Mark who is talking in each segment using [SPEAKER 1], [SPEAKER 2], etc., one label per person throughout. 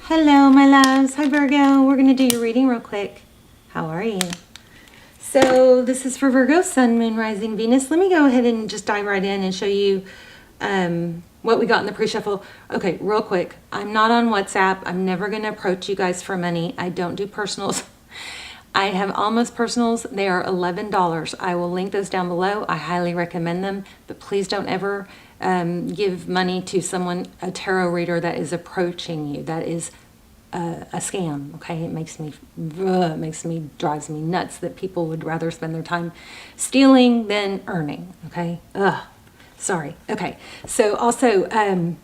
[SPEAKER 1] Hello, my loves. Hi, Virgo. We're going to do your reading real quick. How are you? So this is for Virgo, Sun, Moon, Rising, Venus. Let me go ahead and just dive right in and show you what we got in the pre-shuffle. Okay, real quick. I'm not on WhatsApp. I'm never going to approach you guys for money. I don't do personals. I have almost personals. They are $11. I will link those down below. I highly recommend them, but please don't ever give money to someone, a tarot reader that is approaching you. That is a scam. Okay, it makes me drives me nuts that people would rather spend their time stealing than earning. Okay, sorry. Okay, so also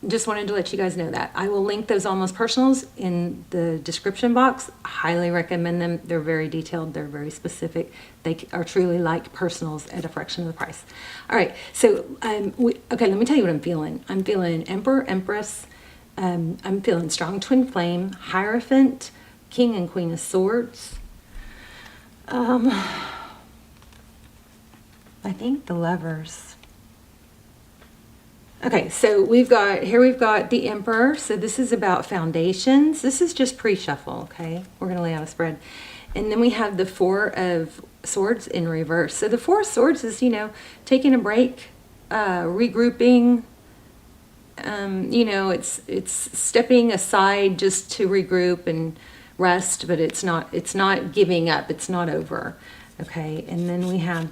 [SPEAKER 1] just wanted to let you guys know that I will link those almost personals in the description box. Highly recommend them. They're very detailed. They're very specific. They are truly like personals at a fraction of the price. All right. So, okay, let me tell you what I'm feeling. I'm feeling Emperor, Empress. I'm feeling strong twin flame, Hierophant, King and Queen of Swords. I think the Lovers. Okay, so we've got the Emperor. So this is about foundations. This is just pre-shuffle, okay? We're going to lay out a spread. And then we have the Four of Swords in reverse. So the Four of Swords is, taking a break, regrouping. It's stepping aside just to regroup and rest, but it's not giving up. It's not over, okay? And then we have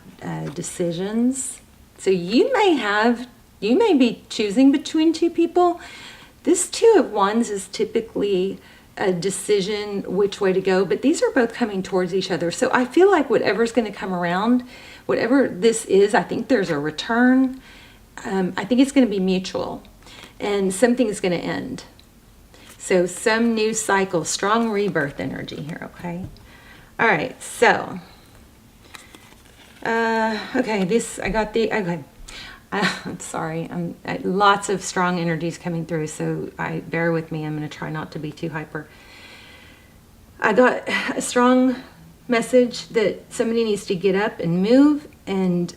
[SPEAKER 1] decisions. So you may be choosing between two people. This Two of Wands is typically a decision which way to go, but these are both coming towards each other. So I feel like whatever's going to come around, whatever this is, I think there's a return. I think it's going to be mutual, and something is going to end. So some new cycle, strong rebirth energy here, okay? All right, so, okay. I'm sorry. Lots of strong energies coming through, so bear with me. I'm going to try not to be too hyper. I got a strong message that somebody needs to get up and move and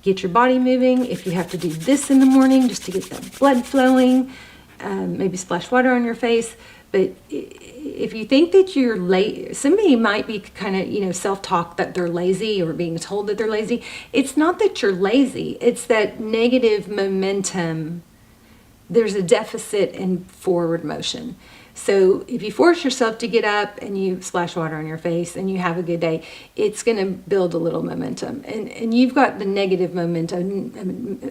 [SPEAKER 1] get your body moving. If you have to do this in the morning just to get the blood flowing, maybe splash water on your face. But if you think that you're late, somebody might be kind of, self-talk that they're lazy or being told that they're lazy. It's not that you're lazy. It's that negative momentum. There's a deficit in forward motion. So if you force yourself to get up and you splash water on your face and you have a good day, it's going to build a little momentum. And you've got the negative momentum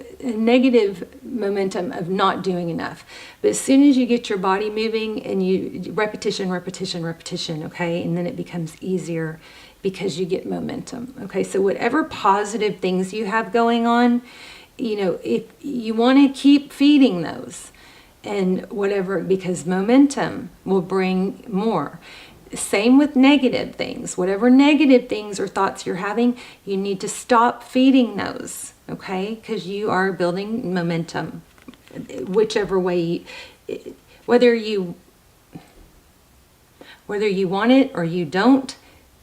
[SPEAKER 1] of not doing enough. But as soon as you get your body moving and you repetition, okay, and then it becomes easier because you get momentum. Okay, so whatever positive things you have going on, if you want to keep feeding those. And whatever, because momentum will bring more. Same with negative things. Whatever negative things or thoughts you're having, you need to stop feeding those, okay? Because you are building momentum, whichever way, whether you want it or you don't.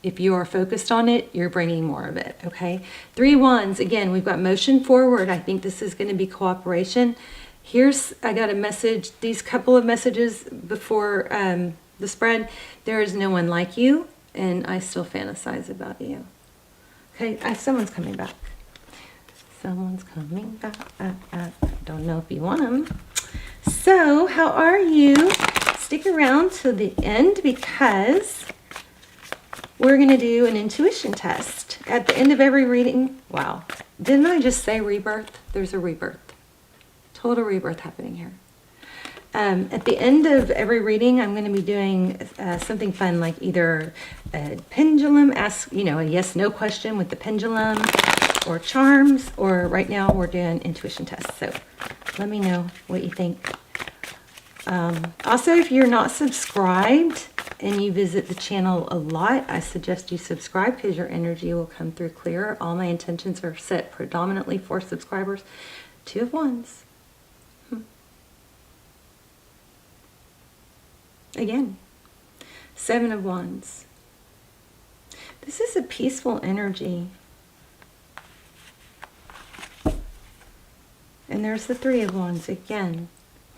[SPEAKER 1] If you are focused on it, you're bringing more of it, okay? 3 Wands, again, we've got motion forward. I think this is going to be cooperation. I got a message, these couple of messages before the spread. There is no one like you, and I still fantasize about you. Okay, someone's coming back. Someone's coming back. Don't know if you want them. So, how are you? Stick around to the end because we're going to do an intuition test. At the end of every reading, wow, didn't I just say rebirth? There's a rebirth. Total rebirth happening here. At the end of every reading, I'm going to be doing something fun, like either a pendulum, ask, a yes/no question with the pendulum, or charms, or right now we're doing intuition tests. So let me know what you think. Also, if you're not subscribed and you visit the channel a lot, I suggest you subscribe because your energy will come through clearer. All my intentions are set predominantly for subscribers. 2 of Wands. Again, 7 of Wands. This is a peaceful energy. And there's the 3 of Wands again.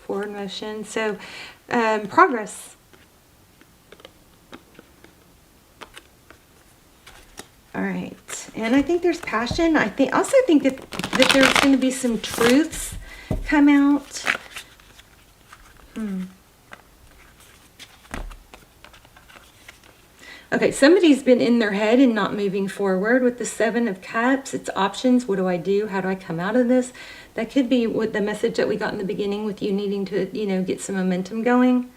[SPEAKER 1] forward motion. So, progress. All right. And I think there's passion. I also think that there's going to be some truths come out. Okay, somebody's been in their head and not moving forward with the Seven of Cups. It's options. What do I do? How do I come out of this? That could be what the message that we got in the beginning with you needing to, get some momentum going.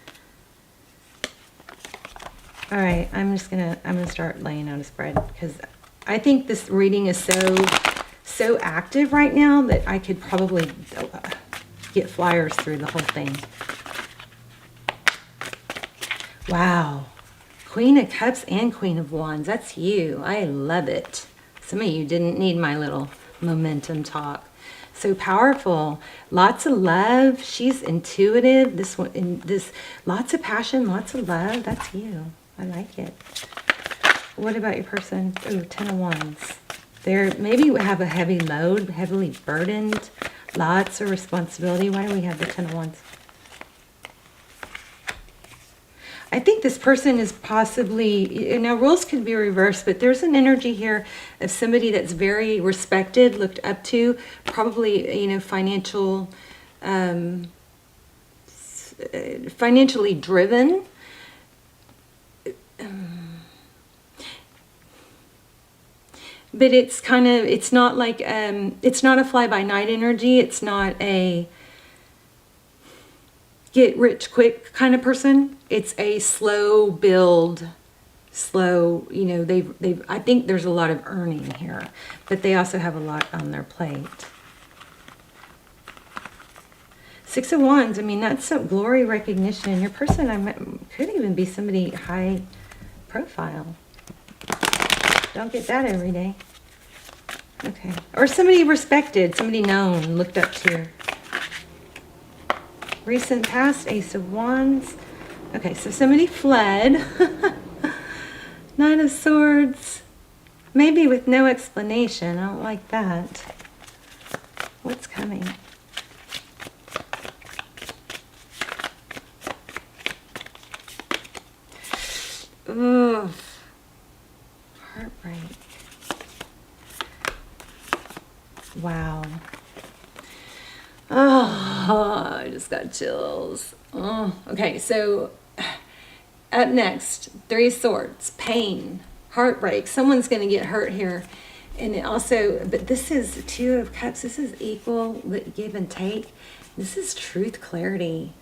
[SPEAKER 1] All right, I'm gonna start laying out a spread because I think this reading is so active right now that I could probably get flyers through the whole thing. Wow. Queen of Cups and Queen of Wands. That's you. I love it. Some of you didn't need my little momentum talk. So powerful. Lots of love. She's intuitive. Lots of passion, lots of love. That's you. I like it. What about your person? Oh, Ten of Wands. They're maybe have a heavy load, heavily burdened, lots of responsibility. Why do we have the Ten of Wands? I think this person is possibly, roles could be reversed, but there's an energy here of somebody that's very respected, looked up to, probably, financially driven. But it's not like, it's not a fly-by-night energy. It's not a get rich quick kind of person. It's a slow build, I think there's a lot of earning here, but they also have a lot on their plate. Six of Wands, that's some glory, recognition. Your person could even be somebody high profile. Don't get that every day. Okay. Or somebody respected, somebody known, looked up to. Recent past, Ace of Wands. Okay, so somebody fled. Nine of Swords. Maybe with no explanation. I don't like that. What's coming? Ooh. Heartbreak. Wow. Oh, I just got chills. Oh, okay, so up next, Three of Swords, pain, heartbreak. Someone's going to get hurt here. And it also, but this is Two of Cups. This is equal, give and take. This is truth, clarity.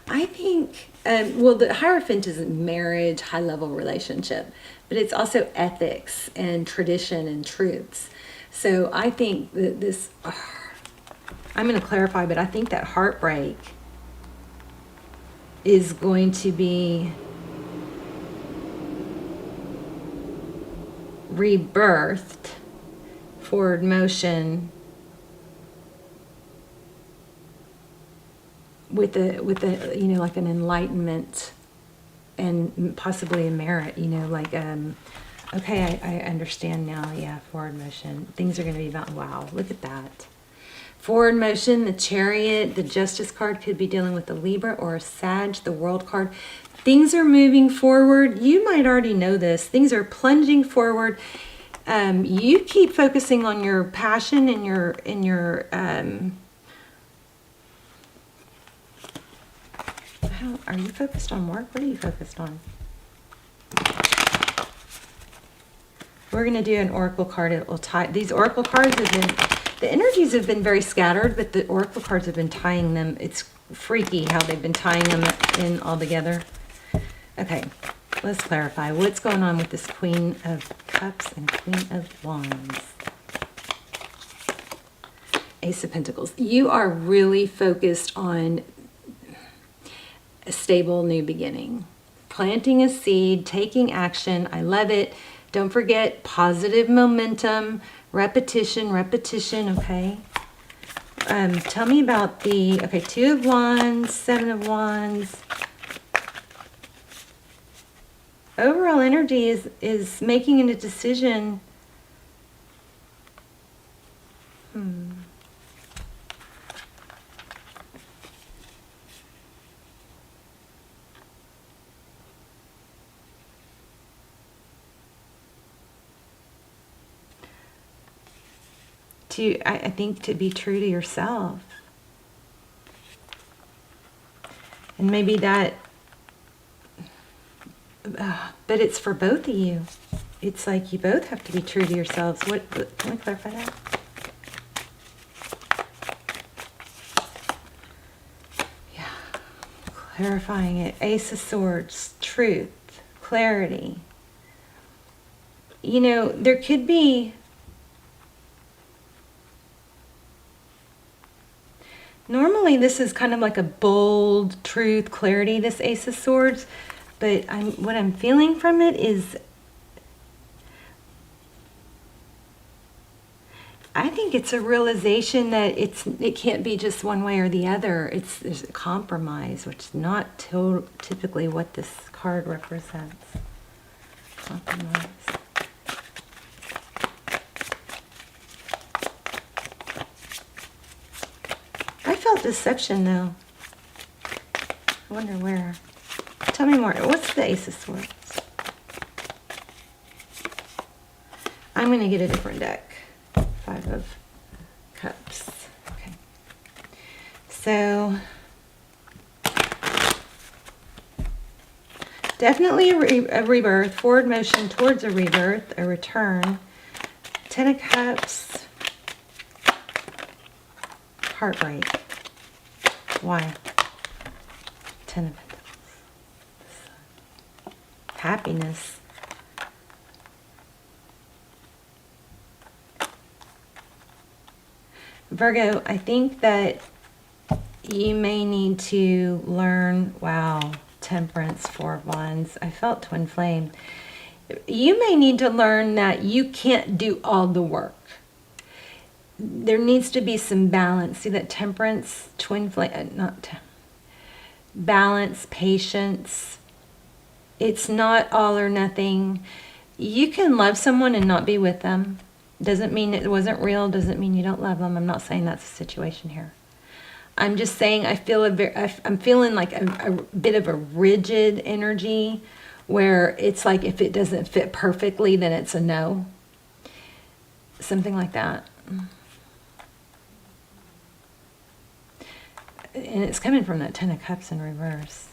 [SPEAKER 1] I think, the Hierophant is marriage, high-level relationship, but it's also ethics and tradition and truths. So I think that this, I'm going to clarify, but I think that heartbreak is going to be rebirthed, forward motion, with a like an enlightenment and possibly a merit, okay, I understand now. Yeah, forward motion. Things are going to be about, wow, look at that. Forward motion, the Chariot, the Justice card could be dealing with a Libra or a Sag, the World card. Things are moving forward. You might already know this. Things are plunging forward. You keep focusing on your passion and your are you focused on work? What are you focused on? We're going to do an oracle card. It will tie. These oracle cards have been, the energies have been very scattered, but the oracle cards have been tying them. It's freaky how they've been tying them in all together. Okay, let's clarify. What's going on with this Queen of Cups and Queen of Wands? Ace of Pentacles. You are really focused on a stable new beginning. Planting a seed, taking action. I love it. Don't forget positive momentum, repetition, okay? Tell me about the, okay, Two of Wands, Seven of Wands. Overall energy is making a decision. I think to be true to yourself. And maybe that, but it's for both of you. It's like you both have to be true to yourselves. Can we clarify that? Yeah, clarifying it. Ace of Swords, truth, clarity. You know, there could be, normally this is kind of like a bold truth, clarity, this Ace of Swords, but what I'm feeling from it is, I think it's a realization that it can't be just one way or the other. There's a compromise, which is not typically what this card represents. Compromise. I felt deception though. I wonder where. Tell me more. What's the Ace of Swords? I'm going to get a different deck. Five of Cups. Okay. So, definitely a rebirth, forward motion towards a rebirth, a return. Ten of Cups. Heartbreak. Why? Ten of Pentacles. Happiness. Virgo, I think that you may need to learn, wow, Temperance, Four of Wands. I felt twin flame. You may need to learn that you can't do all the work. There needs to be some balance. See that Temperance, twin flame, balance, patience. It's not all or nothing. You can love someone and not be with them. Doesn't mean it wasn't real. Doesn't mean you don't love them. I'm not saying that's the situation here. I'm just saying I'm feeling like a bit of a rigid energy where it's like if it doesn't fit perfectly, then it's a no. Something like that. And it's coming from that Ten of Cups in reverse.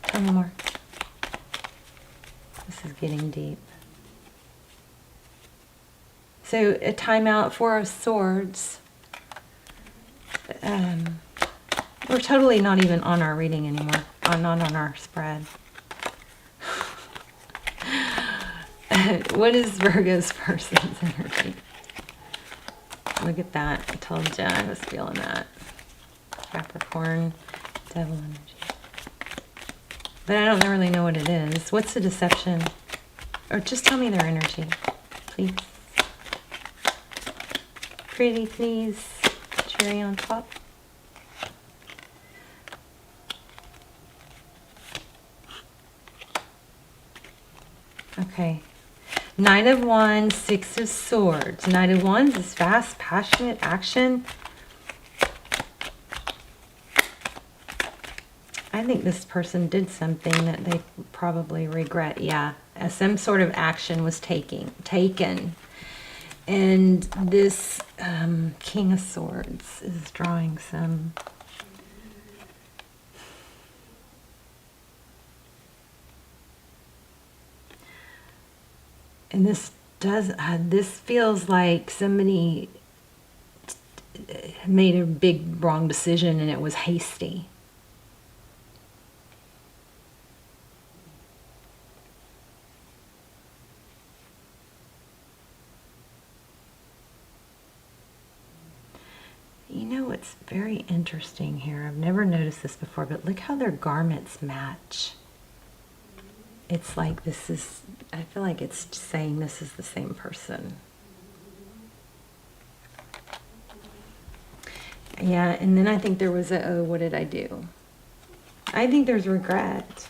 [SPEAKER 1] Tell me more. This is getting deep. So a timeout, Four of Swords. We're totally not even on our reading anymore. Not on our spread. What is Virgo's person's energy? Look at that. I told you I was feeling that. Capricorn, Devil energy. But I don't really know what it is. What's the deception? Or just tell me their energy, please. Pretty, please. Cherry on top. Okay. Knight of Wands, Six of Swords. Knight of Wands is fast, passionate action. I think this person did something that they probably regret. Yeah, some sort of action was taken. And this King of Swords is drawing some... And this feels like somebody made a big wrong decision and it was hasty. You know what's very interesting here? I've never noticed this before, but look how their garments match. It's like this is, I feel like it's saying this is the same person. Yeah, and then I think there was a, oh, what did I do? I think there's regret.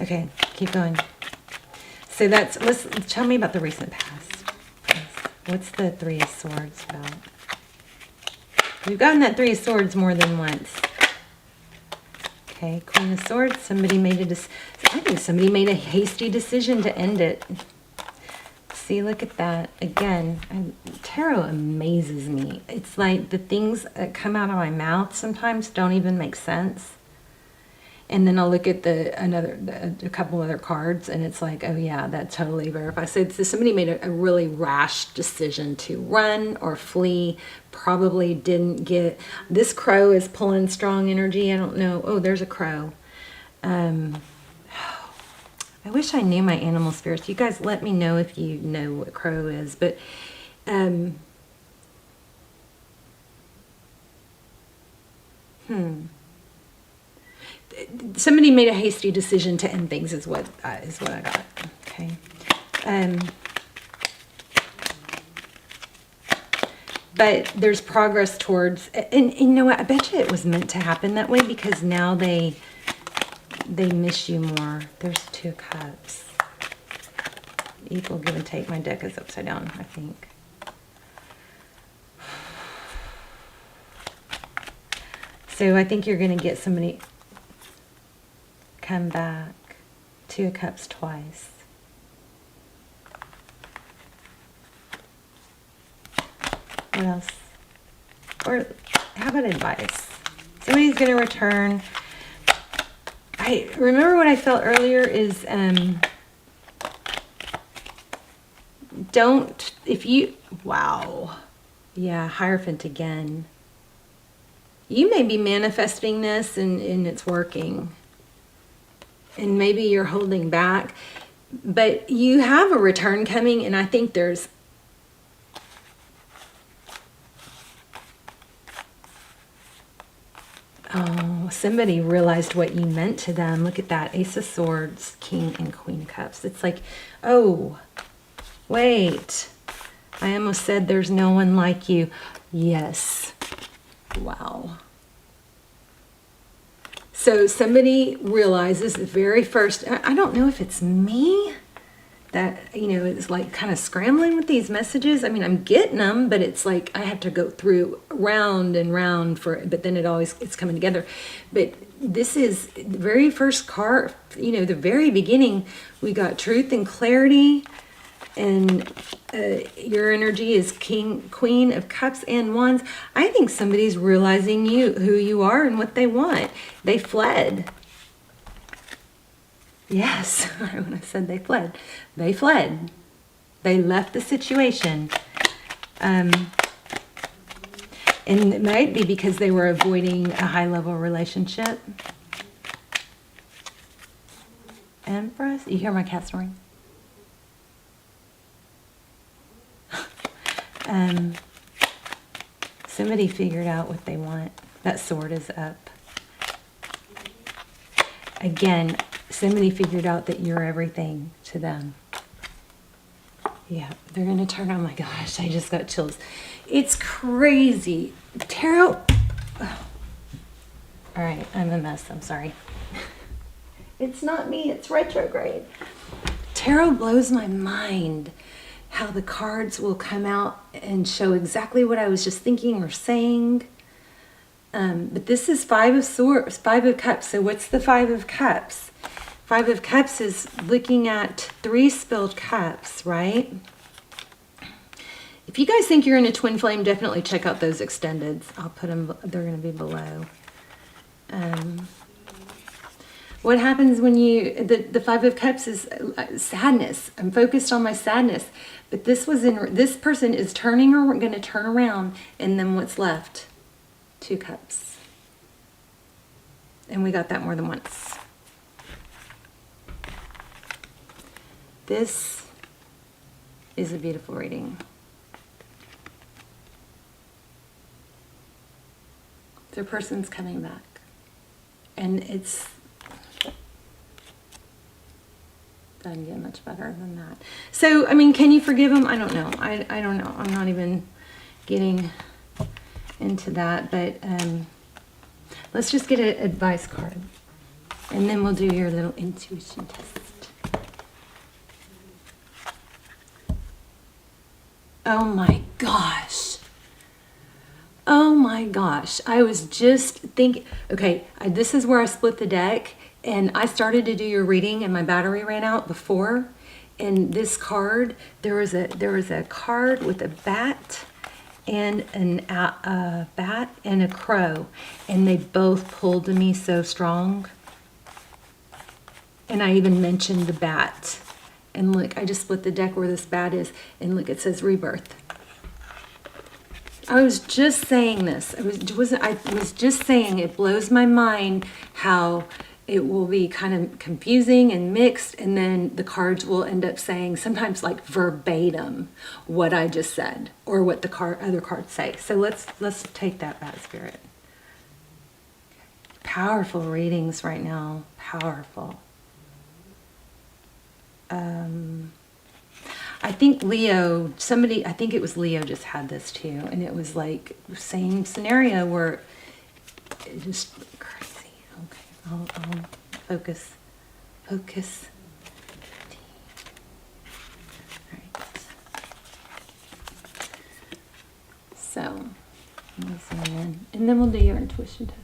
[SPEAKER 1] Okay, keep going. So that's, let's tell me about the recent past. What's the Three of Swords about? We've gotten that Three of Swords more than once. Okay, Queen of Swords. Somebody made I think somebody made a hasty decision to end it. See, look at that. Again, tarot amazes me. It's like the things that come out of my mouth sometimes don't even make sense. And then I'll look at a couple other cards, and it's like, oh yeah, that totally verifies. So somebody made a really rash decision to run or flee. Probably didn't get. This crow is pulling strong energy. I don't know. Oh, there's a crow. I wish I knew my animal spirits. You guys, let me know if you know what crow is. But somebody made a hasty decision to end things is what I got. Okay. But there's progress towards, and you know what? I bet you it was meant to happen that way, because now they miss you more. There's 2 cups. Equal give and take. My deck is upside down, I think. So I think you're going to get somebody come back. 2 of Cups twice. What else? Or how about advice? Somebody's going to return. I remember what I felt earlier is wow. Yeah, Hierophant again. You may be manifesting this and it's working. And maybe you're holding back, but you have a return coming, and I think there's somebody realized what you meant to them. Look at that. Ace of Swords, King and Queen of Cups. It's like, oh, wait. I almost said there's no one like you. Yes. Wow. So somebody realizes the very first, I don't know if it's me that, it's like kind of scrambling with these messages. I mean, I'm getting them, but it's like I have to go through round and round but then it's coming together. But this is the very first card, the very beginning, we got truth and clarity, and your energy is Queen of Cups and Wands. I think somebody's realizing who you are and what they want. They fled. Yes, when I said they fled. They fled. They left the situation. And it might be because they were avoiding a high-level relationship. Empress? You hear my cat snoring? Somebody figured out what they want. That sword is up. Again, somebody figured out that you're everything to them. Yeah, they're going to turn. Oh my gosh, I just got chills. It's crazy. Tarot. Oh. All right, I'm a mess. I'm sorry. It's not me. It's retrograde. Tarot blows my mind. How the cards will come out and show exactly what I was just thinking or saying. But this is 5 of Swords, 5 of Cups. So what's the 5 of Cups? 5 of Cups is looking at 3 spilled cups, right? If you guys think you're in a twin flame, definitely check out those extendeds. I'll put them, they're going to be below. What happens when the 5 of Cups is sadness. I'm focused on my sadness. But this person is going to turn around, and then what's left? 2 cups. And we got that more than once. This is a beautiful reading. The person's coming back. And it's doesn't get much better than that. So, I mean, can you forgive them? I don't know. I don't know. I'm not even getting into that, but let's just get an advice card, and then we'll do your little intuition test. Oh my gosh. Oh my gosh. I was just thinking, okay, this is where I split the deck. And I started to do your reading and my battery ran out before, And this card, there was a card with a bat and a bat and a crow, and they both pulled to me so strong. And I even mentioned the bat. And look, I just split the deck where this bat is, and look, it says rebirth. I was just saying this. I was just saying it blows my mind how it will be kind of confusing and mixed, and then the cards will end up saying sometimes like verbatim what I just said or what the other cards say. So let's take that bat spirit. Powerful readings right now. Powerful. I think Leo, I think it was Leo just had this too. And it was like the same scenario where it just crazy. Okay, I'll focus. Focus. All right. So, let me zoom in. And then we'll do your intuition test.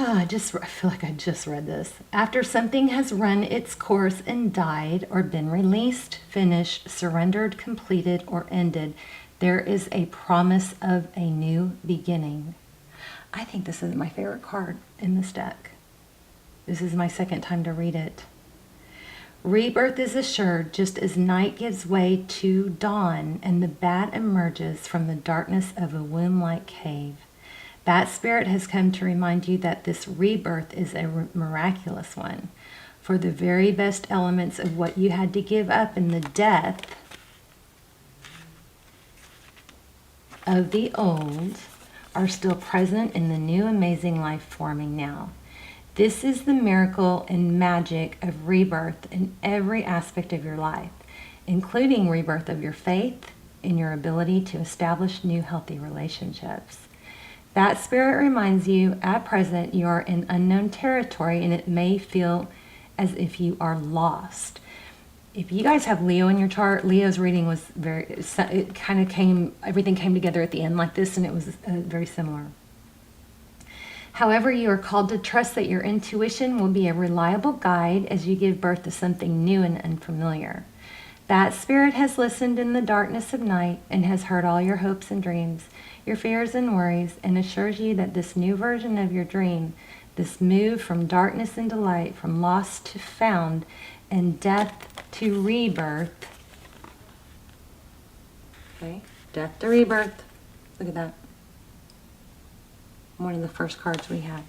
[SPEAKER 1] I feel like I just read this. After something has run its course and died or been released, finished, surrendered, completed, or ended, there is a promise of a new beginning. I think this is my favorite card in this deck. This is my second time to read it. Rebirth is assured just as night gives way to dawn and the bat emerges from the darkness of a womb-like cave. That spirit has come to remind you that this rebirth is a miraculous one. For the very best elements of what you had to give up in the death of the old are still present in the new amazing life forming now. This is the miracle and magic of rebirth in every aspect of your life, including rebirth of your faith and your ability to establish new healthy relationships. That spirit reminds you at present you are in unknown territory and it may feel as if you are lost. If you guys have Leo in your chart, Leo's reading was everything came together at the end like this, and it was very similar. However, you are called to trust that your intuition will be a reliable guide as you give birth to something new and unfamiliar. That spirit has listened in the darkness of night and has heard all your hopes and dreams, your fears and worries, and assures you that this new version of your dream, this move from darkness into light, from lost to found, and death to rebirth. Okay, death to rebirth. Look at that. One of the first cards we had.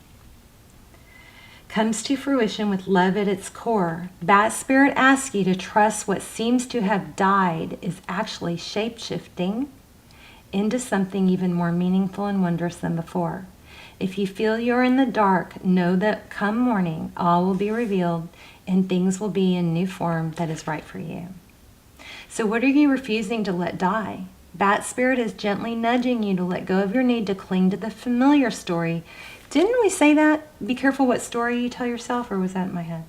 [SPEAKER 1] Comes to fruition with love at its core. That spirit asks you to trust what seems to have died is actually shape-shifting into something even more meaningful and wondrous than before. If you feel you're in the dark, know that come morning, all will be revealed and things will be in new form that is right for you. So what are you refusing to let die? Bat spirit is gently nudging you to let go of your need to cling to the familiar story. Didn't we say that? Be careful what story you tell yourself, or was that in my head?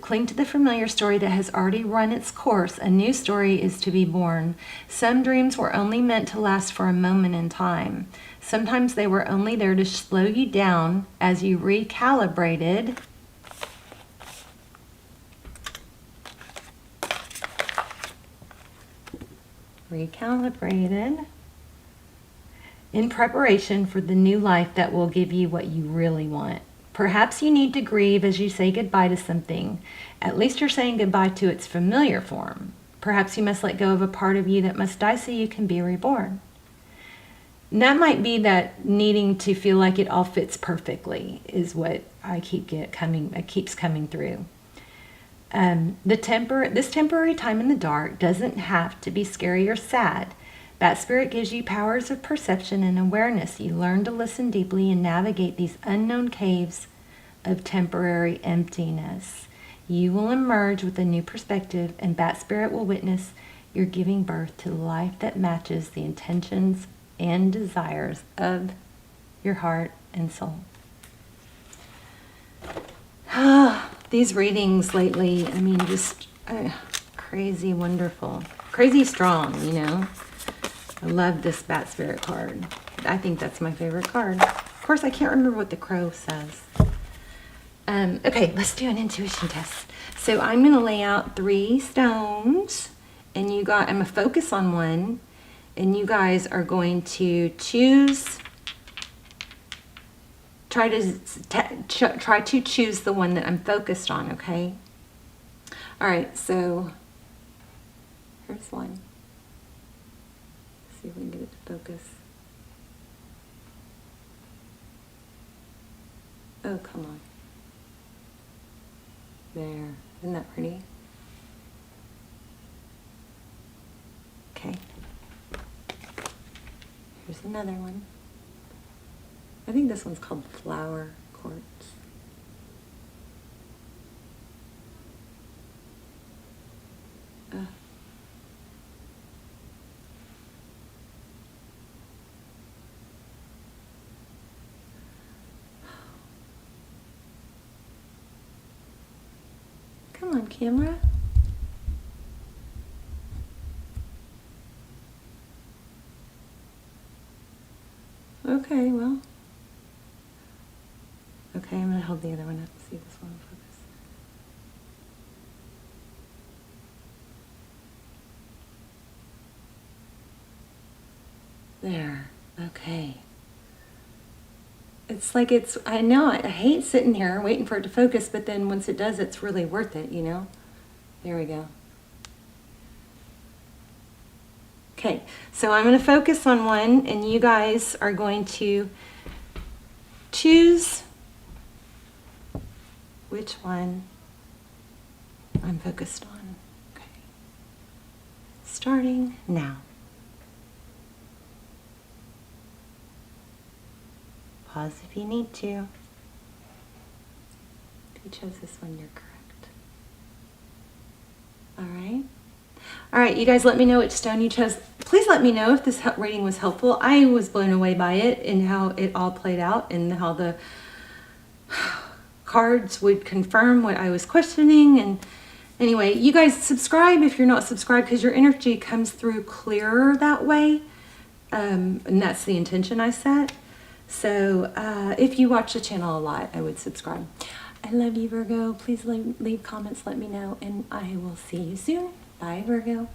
[SPEAKER 1] Cling to the familiar story that has already run its course. A new story is to be born. Some dreams were only meant to last for a moment in time. Sometimes they were only there to slow you down as you recalibrated in preparation for the new life that will give you what you really want. Perhaps you need to grieve as you say goodbye to something. At least you're saying goodbye to its familiar form. Perhaps you must let go of a part of you that must die so you can be reborn. And that might be that needing to feel like it all fits perfectly is what I keeps coming through. This temporary time in the dark doesn't have to be scary or sad. That spirit gives you powers of perception and awareness. You learn to listen deeply and navigate these unknown caves of temporary emptiness. You will emerge with a new perspective, and that spirit will witness you're giving birth to a life that matches the intentions and desires of your heart and soul. These readings lately, I mean, just crazy wonderful. Crazy strong, you know. I love this Bat Spirit card. I think that's my favorite card. Of course, I can't remember what the crow says. Okay, let's do an intuition test. So I'm going to lay out 3 stones, and I'm going to focus on one, and you guys are going to choose, try to choose the one that I'm focused on, okay? All right, so here's one. Let's see if we can get it to focus. Oh, come on. There. Isn't that pretty? Okay. Here's another one. I think this one's called Flower Quartz. Come on, camera. Okay, well. Okay, I'm going to hold the other one up and see if this one will focus. There. Okay. It's like I know, I hate sitting here waiting for it to focus, but then once it does, it's really worth it, you know? There we go. Okay, so I'm going to focus on one, and you guys are going to choose which one I'm focused on. Okay. Starting now. Pause if you need to. If you chose this one, you're correct. All right. All right, you guys let me know which stone you chose. Please let me know if this reading was helpful. I was blown away by it and how it all played out and how the cards would confirm what I was questioning. And anyway, you guys subscribe if you're not subscribed, because your energy comes through clearer that way. And that's the intention I set. So if you watch the channel a lot, I would subscribe. I love you, Virgo. Please leave comments, let me know, and I will see you soon. Bye, Virgo.